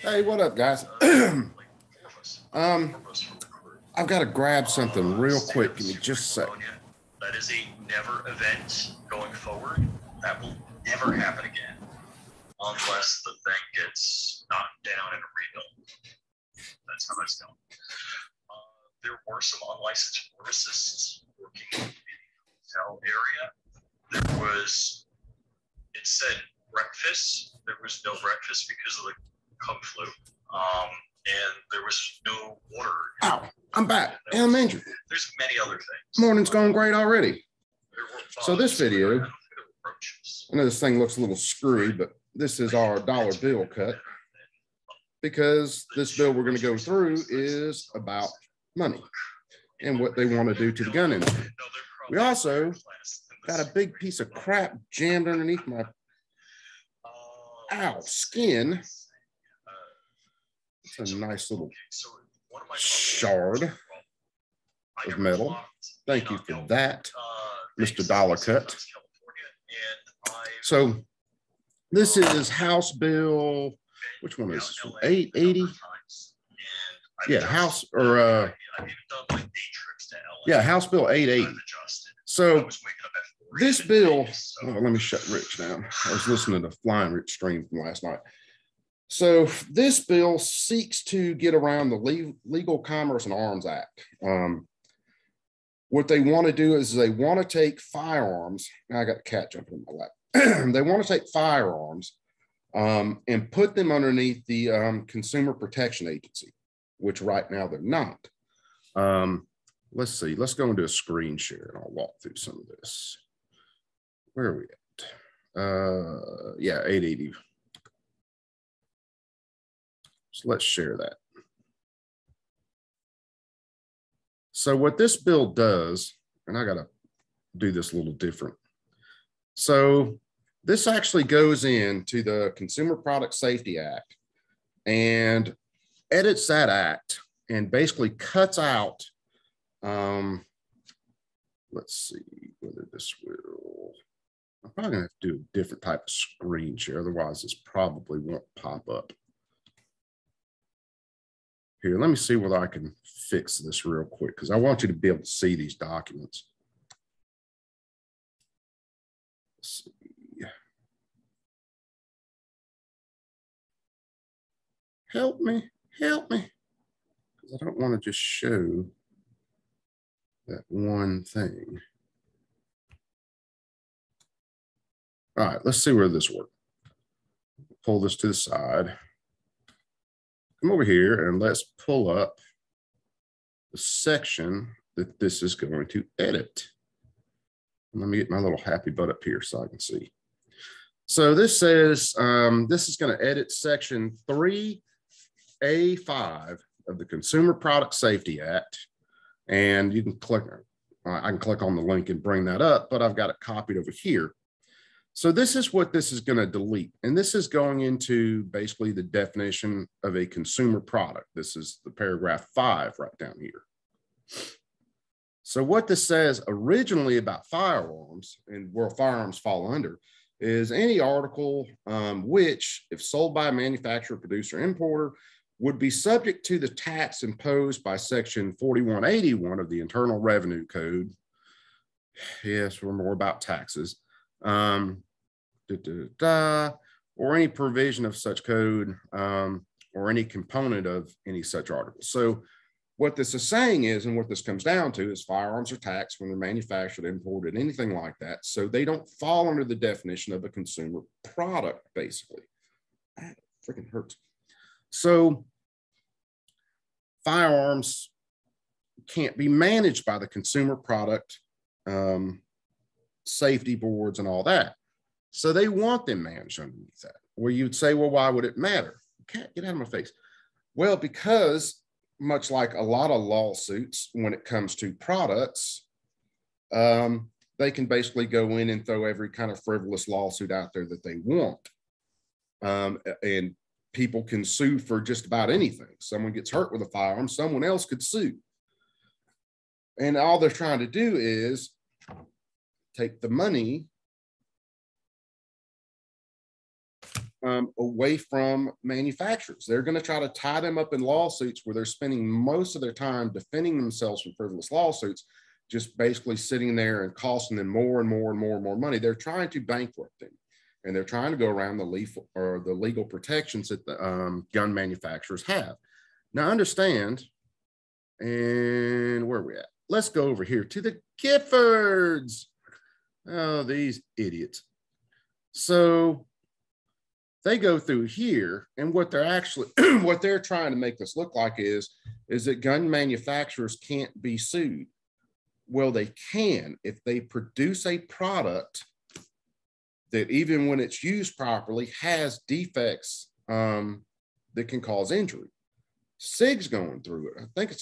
Hey, what up, guys? I've got to grab something real quick. Give me just a second. That is a never event going forward. That will never happen again unless the thing gets knocked down in a rebuild. That's how that's going. There were some unlicensed pharmacists working in the hotel area. There was, it said breakfast. There was no breakfast because of the kung flu. And there was no water. Ow, I'm back. And I'm injured. There's many other things. Morning's going great already. So this video, I know this thing looks a little screwy, but this is our dollar bill cut because this bill we're going to go through is about money and what they want to do to the gun industry. We also got a big piece of crap jammed underneath my skin. It's a nice little shard of metal. Thank you for that, Mr. Dollar Cut. So this is House Bill, which one is this? 880? Yeah, House Bill 880. So this bill, let me shut Rich down. I was listening to Flying Rich stream from last night. So this bill seeks to get around the Legal Commerce and Arms Act. What they want to do is they want to take firearms. I got the cat jumping in my lap. They want to take firearms and put them underneath the Consumer Protection Agency, which right now they're not. Let's see. Let's go into a screen share and I'll walk through some of this. Where are we at? Yeah, 880. So let's share that. So what this bill does, and I got to do this a little different. So this actually goes into the Consumer Product Safety Act and edits that act and basically cuts out, let's see whether this will, I'm probably gonna have to do a different type of screen share. Otherwise this probably won't pop up. Here, let me see whether I can fix this real quick because I want you to be able to see these documents. Let's see. Help me, because I don't want to just show that one thing. All right, let's see where this works. Pull this to the side. Come over here and let's pull up the section that this is going to edit. Let me get my little happy butt up here so I can see. So this says, this is going to edit section 3A5 of the Consumer Product Safety Act. And you can click, I can click on the link and bring that up, but I've got it copied over here. So this is what this is going to delete. And this is going into basically the definition of a consumer product. This is the paragraph 5 right down here. So what this says originally about firearms and where firearms fall under is any article which, if sold by a manufacturer, producer, importer, would be subject to the tax imposed by section 4181 of the Internal Revenue Code. Yes, we're more about taxes. Or any provision of such code or any component of any such article. So what this is saying is, and what this comes down to is firearms are taxed when they're manufactured, imported, anything like that. So they don't fall under the definition of a consumer product, basically. That freaking hurts. So firearms can't be managed by the consumer product safety boards and all that. So they want them managed underneath that. Where you'd say, well, why would it matter? Can't get out of my face. Well, because much like a lot of lawsuits, when it comes to products, they can basically go in and throw every kind of frivolous lawsuit out there that they want. And people can sue for just about anything. Someone gets hurt with a firearm, someone else could sue. And all they're trying to do is take the money away from manufacturers. They're going to try to tie them up in lawsuits where they're spending most of their time defending themselves from frivolous lawsuits, just basically sitting there and costing them more and more and more and more money. They're trying to bankrupt them, and they're trying to go around the legal protections that the gun manufacturers have. Now, understand, and where are we at? Let's go over here to the Giffords. Oh, these idiots. So they go through here, and what they're actually, what they're trying to make this look like is that gun manufacturers can't be sued. Well, they can if they produce a product that, even when it's used properly, has defects that can cause injury. SIG's going through it. I think it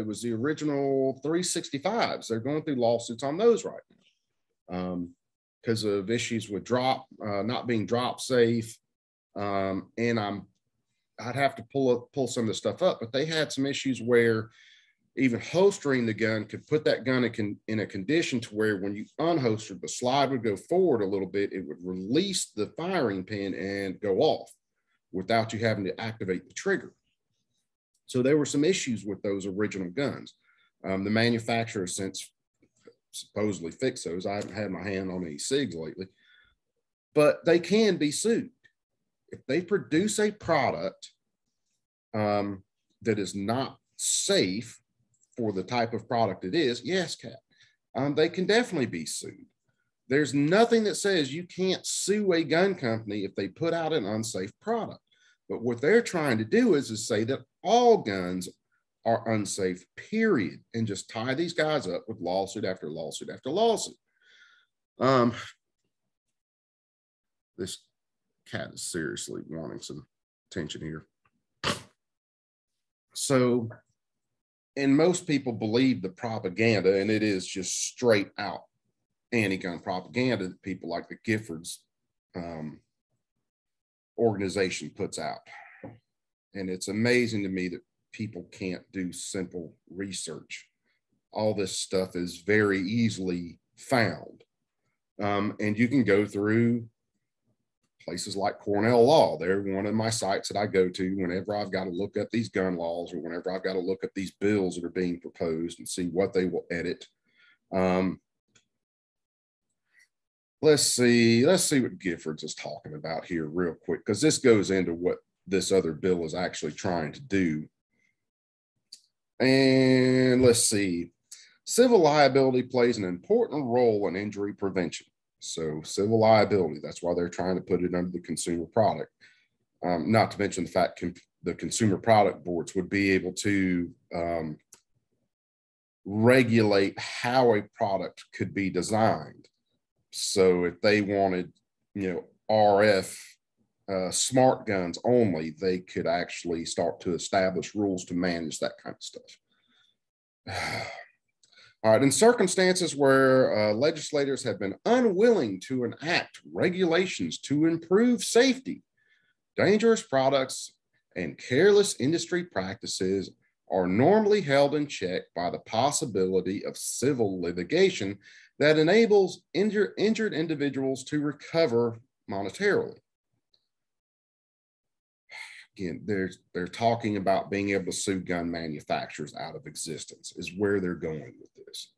was the original 365s. They're going through lawsuits on those right now because of issues with not being drop safe. And I'd have to pull some of the stuff up, but they had some issues where even holstering the gun could put that gun in a condition to where when you unholstered, the slide would go forward a little bit. It would release the firing pin and go off without you having to activate the trigger. So there were some issues with those original guns. The manufacturer has since supposedly fixed those. I haven't had my hand on any SIGs lately, but they can be sued. If they produce a product that is not safe for the type of product it is, yes, Kat, they can definitely be sued. There's nothing that says you can't sue a gun company if they put out an unsafe product. But what they're trying to do is say that all guns are unsafe, period, and just tie these guys up with lawsuit after lawsuit after lawsuit. This cat is seriously wanting some attention here. So, and most people believe the propaganda, and it is just straight out anti-gun propaganda that people like the Giffords organization puts out. And it's amazing to me that people can't do simple research. All this stuff is very easily found. And you can go through places like Cornell Law. They're one of my sites that I go to whenever I've got to look up these gun laws or whenever I've got to look up these bills that are being proposed and see what they will edit. Let's see what Giffords is talking about here real quick, because this goes into what this other bill is actually trying to do. And let's see. Civil liability plays an important role in injury prevention. So civil liability, that's why they're trying to put it under the consumer product. Not to mention the fact the consumer product boards would be able to regulate how a product could be designed. So if they wanted, RF smart guns only, they could actually start to establish rules to manage that kind of stuff. All right, in circumstances where legislators have been unwilling to enact regulations to improve safety, dangerous products and careless industry practices are normally held in check by the possibility of civil litigation that enables injured individuals to recover monetarily. Again, they're talking about being able to sue gun manufacturers out of existence is where they're going with this.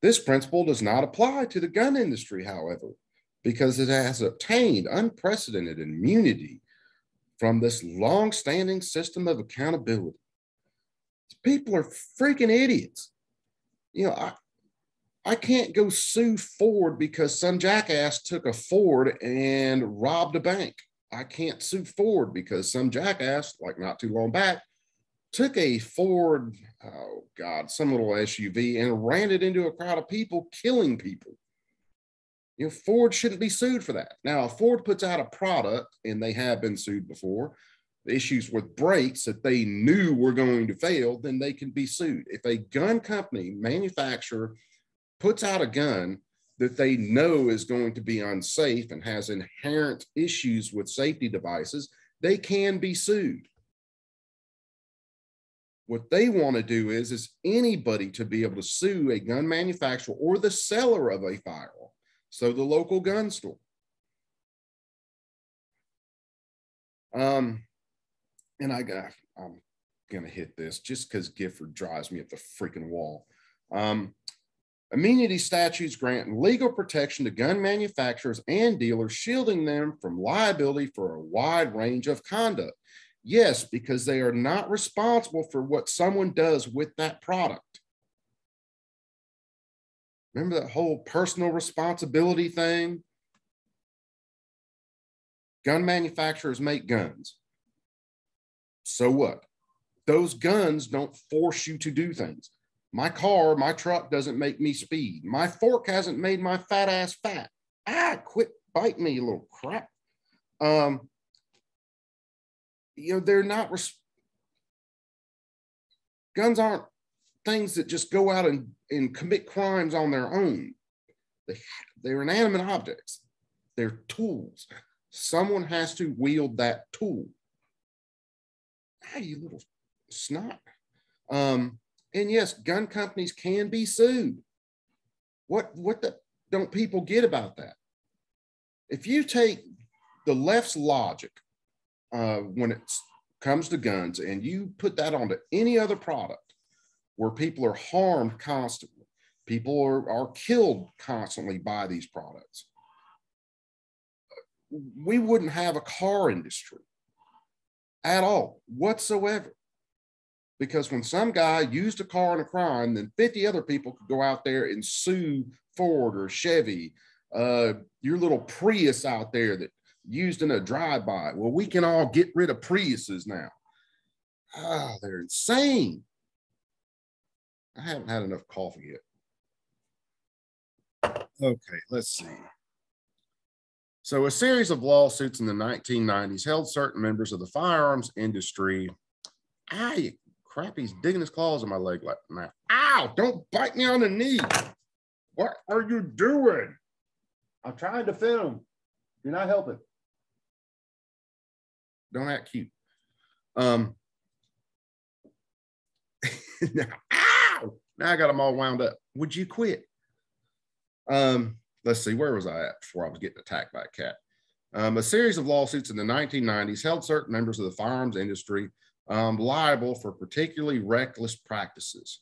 This principle does not apply to the gun industry, however, because it has obtained unprecedented immunity from this long-standing system of accountability. People are freaking idiots. I can't go sue Ford because some jackass took a Ford and robbed a bank. I can't sue Ford because some jackass, like not too long back, took a Ford, some little SUV and ran it into a crowd of people, killing people. Ford shouldn't be sued for that. Now, if Ford puts out a product, and they have been sued before, issues with brakes that they knew were going to fail, then they can be sued. If a gun company manufacturer puts out a gun that they know is going to be unsafe and has inherent issues with safety devices, they can be sued. What they want to do is anybody to be able to sue a gun manufacturer or the seller of a firearm. So the local gun store. And I'm going to hit this just because Gifford drives me up the freaking wall. Immunity statutes grant legal protection to gun manufacturers and dealers, shielding them from liability for a wide range of conduct. Yes, because they are not responsible for what someone does with that product. Remember that whole personal responsibility thing? Gun manufacturers make guns. So what? Those guns don't force you to do things. My car, my truck doesn't make me speed. My fork hasn't made my fat ass fat. Quit biting me, you little crap. They're not, guns aren't things that just go out and commit crimes on their own. They're inanimate objects. They're tools. Someone has to wield that tool. You little snot. And yes, gun companies can be sued. What don't people get about that? If you take the left's logic when it comes to guns and you put that onto any other product where people are harmed constantly, people are killed constantly by these products, we wouldn't have a car industry at all whatsoever. Because when some guy used a car in a crime, then 50 other people could go out there and sue Ford or Chevy, your little Prius out there that used in a drive-by. Well, we can all get rid of Priuses now. They're insane. I haven't had enough coffee yet. Okay, let's see. So a series of lawsuits in the 1990s held certain members of the firearms industry. Crap, he's digging his claws in my leg like that. Ow, don't bite me on the knee. What are you doing? I'm trying to film. You're not helping. Don't act cute. Now, ow! Now I got them all wound up. Would you quit? Let's see, where was I at before I was getting attacked by a cat? A series of lawsuits in the 1990s held certain members of the firearms industry liable for particularly reckless practices.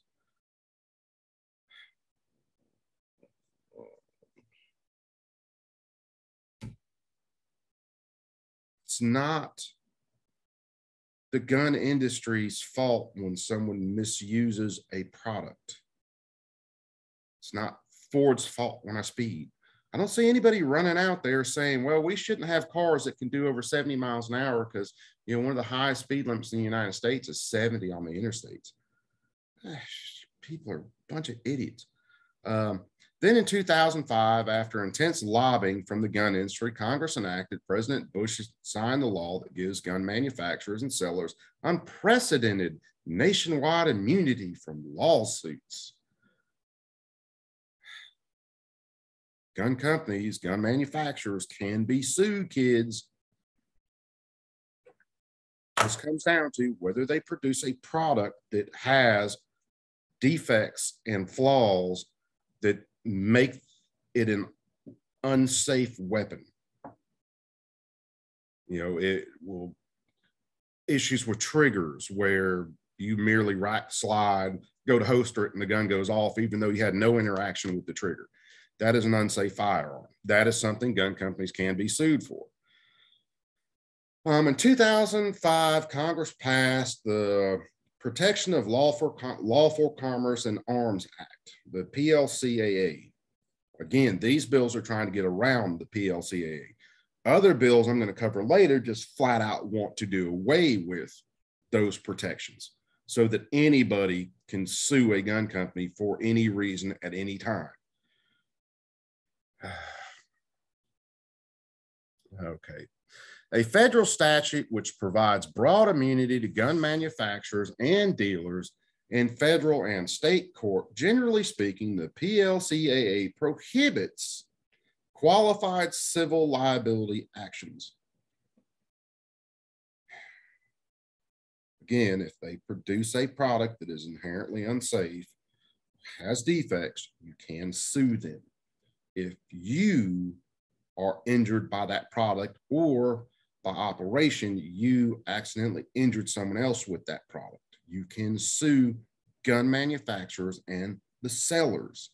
It's not the gun industry's fault when someone misuses a product. It's not Ford's fault when I speed. I don't see anybody running out there saying, well, we shouldn't have cars that can do over 70 miles an hour because, one of the highest speed limits in the United States is 70 on the interstates. People are a bunch of idiots. Then in 2005, after intense lobbying from the gun industry, Congress enacted, President Bush signed the law that gives gun manufacturers and sellers unprecedented nationwide immunity from lawsuits. Gun companies, gun manufacturers can be sued, kids. This comes down to whether they produce a product that has defects and flaws that make it an unsafe weapon. It will issues with triggers where you merely right slide, go to holster it, and the gun goes off, even though you had no interaction with the trigger. That is an unsafe firearm. That is something gun companies can be sued for. In 2005, Congress passed the Protection of Lawful Commerce and Arms Act, the PLCAA. Again, these bills are trying to get around the PLCAA. Other bills I'm going to cover later just flat out want to do away with those protections so that anybody can sue a gun company for any reason at any time. Okay. A federal statute which provides broad immunity to gun manufacturers and dealers in federal and state court. Generally speaking, the PLCAA prohibits qualified civil liability actions. Again, if they produce a product that is inherently unsafe, has defects, you can sue them. If you are injured by that product or by operation, you accidentally injured someone else with that product. You can sue gun manufacturers and the sellers.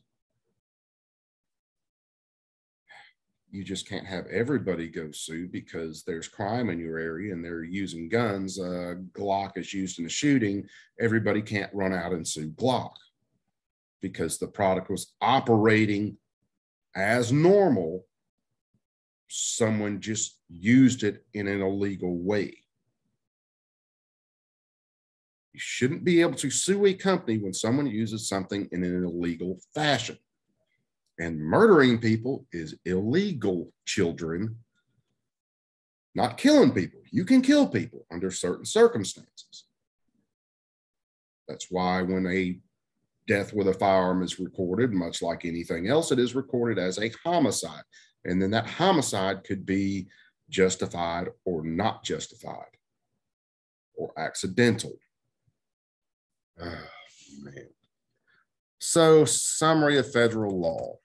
You just can't have everybody go sue because there's crime in your area and they're using guns. Glock is used in a shooting. Everybody can't run out and sue Glock because the product was operating as normal. Someone just used it in an illegal way. You shouldn't be able to sue a company when someone uses something in an illegal fashion. And murdering people is illegal, children. Not killing people. You can kill people under certain circumstances. That's why when a death with a firearm is recorded, much like anything else, it is recorded as a homicide. And then that homicide could be justified or not justified or accidental. Oh, man. So, summary of federal law.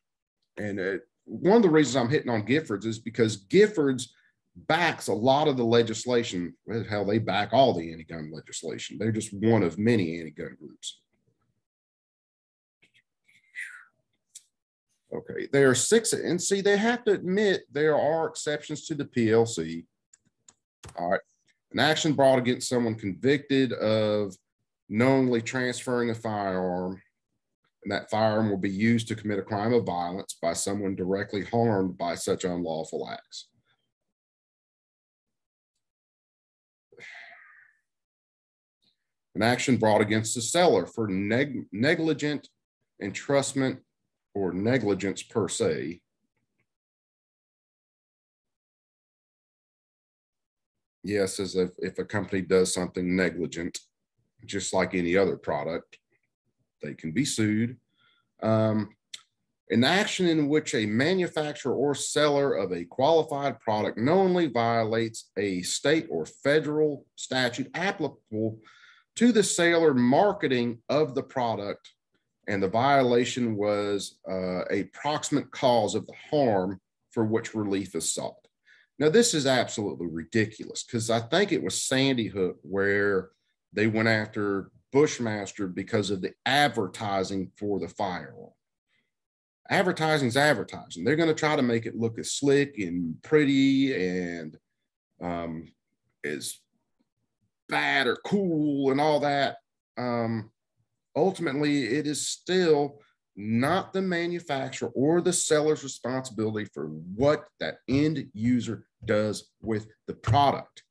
And one of the reasons I'm hitting on Giffords is because Giffords backs a lot of the legislation. Well, hell, they back all the anti-gun legislation. They're just one of many anti-gun groups. Okay, there are 6, and see, they have to admit there are exceptions to the PLC. All right, an action brought against someone convicted of knowingly transferring a firearm, and that firearm will be used to commit a crime of violence by someone directly harmed by such unlawful acts. An action brought against the seller for negligent entrustment or negligence per se. Yes, as if a company does something negligent, just like any other product, they can be sued. An action in which a manufacturer or seller of a qualified product knowingly violates a state or federal statute applicable to the sale or marketing of the product, and the violation was a proximate cause of the harm for which relief is sought. Now, this is absolutely ridiculous because I think it was Sandy Hook where they went after Bushmaster because of the advertising for the firearm. Advertising is advertising. They're going to try to make it look as slick and pretty and as bad or cool and all that. Ultimately, it is still not the manufacturer or the seller's responsibility for what that end user does with the product.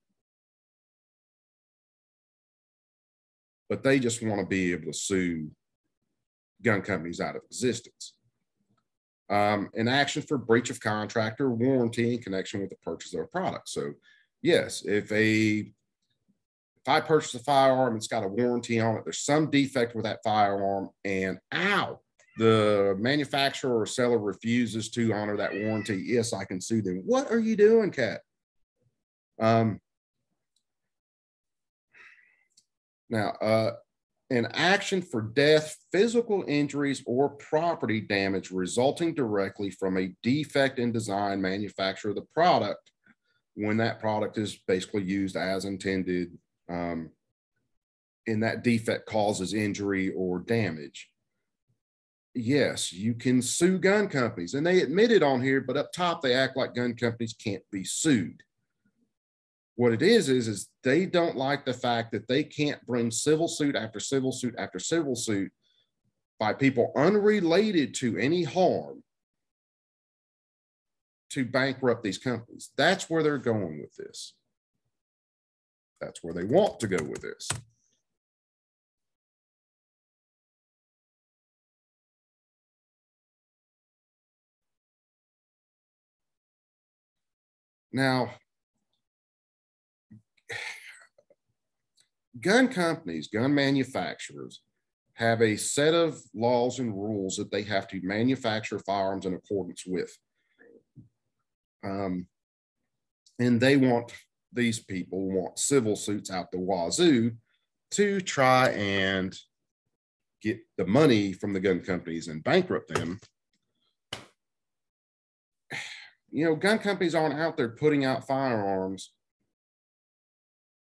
But they just want to be able to sue gun companies out of existence. An action for breach of contract or warranty in connection with the purchase of a product. So yes, if I purchase a firearm, it's got a warranty on it, there's some defect with that firearm, and the manufacturer or seller refuses to honor that warranty, yes, I can sue them. What are you doing, Cat? Now, an action for death, physical injuries, or property damage resulting directly from a defect in design, manufacture of the product when that product is basically used as intended, and that defect causes injury or damage. Yes, you can sue gun companies, and they admit it on here, but up top they act like gun companies can't be sued. What it is they don't like the fact that they can't bring civil suit after civil suit after civil suit by people unrelated to any harm to bankrupt these companies. That's where they're going with this. That's where they want to go with this. Now, gun companies, gun manufacturers have a set of laws and rules that they have to manufacture firearms in accordance with. And these people want civil suits out the wazoo to try and get the money from the gun companies and bankrupt them. You know, gun companies aren't out there putting out firearms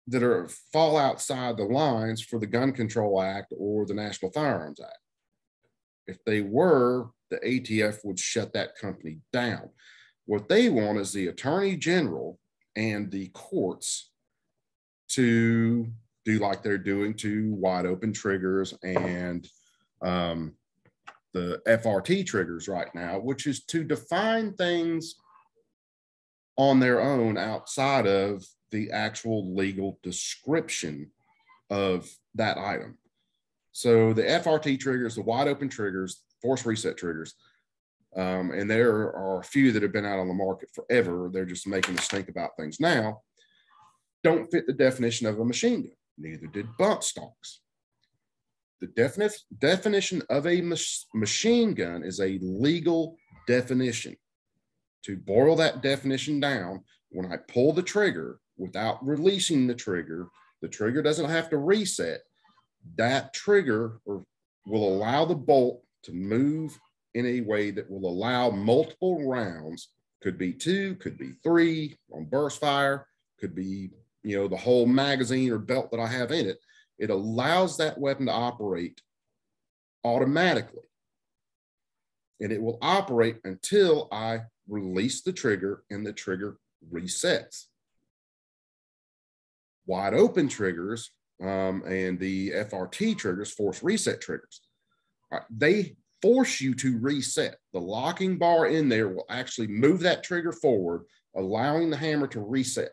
that fall outside the lines for the Gun Control Act or the National Firearms Act. If they were, the ATF would shut that company down. What they want is the Attorney General and the courts to do like they're doing to wide open triggers and the FRT triggers right now, which is to define things on their own outside of the actual legal description of that item. So the FRT triggers, the wide open triggers, force reset triggers, and there are a few that have been out on the market forever. They're just making us think about things now. Don't fit the definition of a machine gun. Neither did bump stocks. The definition of a machine gun is a legal definition. To boil that definition down, when I pull the trigger without releasing the trigger doesn't have to reset. That trigger will allow the bolt to move in a way that will allow multiple rounds, could be 2, could be 3 on burst fire, could be, you know, the whole magazine or belt that I have in it. It allows that weapon to operate automatically. And it will operate until I release the trigger and the trigger resets. Wide open triggers and the FRT triggers, force reset triggers, they force you to reset. The locking bar in there will actually move that trigger forward, allowing the hammer to reset.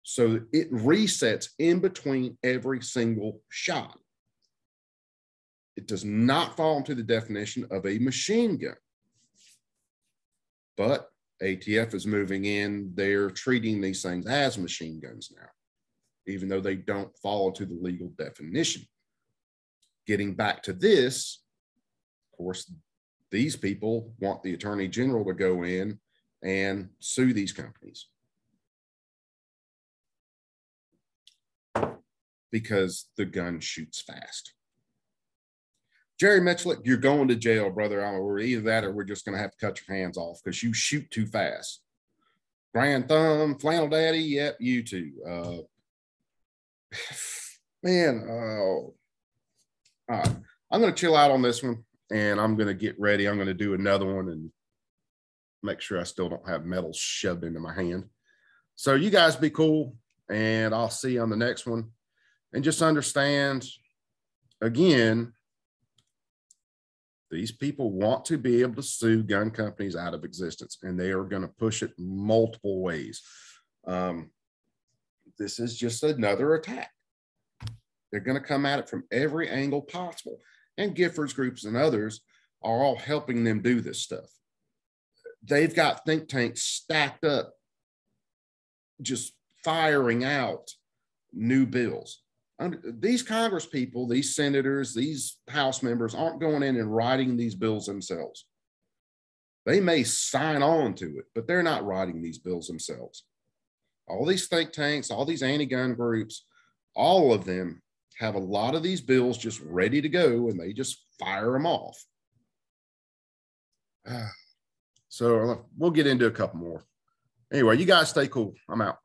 So it resets in between every single shot. It does not fall into the definition of a machine gun. But ATF is moving in. They're treating these things as machine guns now, even though they don't fall into the legal definition. Getting back to this, of course, these people want the Attorney General to go in and sue these companies because the gun shoots fast. Jerry Mitchell, you're going to jail, brother. Or either that or we're just going to have to cut your hands off because you shoot too fast. Grand Thumb, Flannel Daddy, yep, you too. Man, all right. I'm going to chill out on this one, and I'm going to get ready. I'm going to do another one and make sure I still don't have metal shoved into my hand. So you guys be cool, and I'll see you on the next one. And just understand, again, these people want to be able to sue gun companies out of existence, and they are going to push it multiple ways. This is just another attack. They're going to come at it from every angle possible. And Giffords groups and others are all helping them do this stuff. They've got think tanks stacked up, just firing out new bills. These Congress people, these senators, these House members aren't going in and writing these bills themselves. They may sign on to it, but they're not writing these bills themselves. All these think tanks, all these anti-gun groups, all of them have a lot of these bills just ready to go, and they just fire them off. So we'll get into a couple more. Anyway, you guys stay cool. I'm out.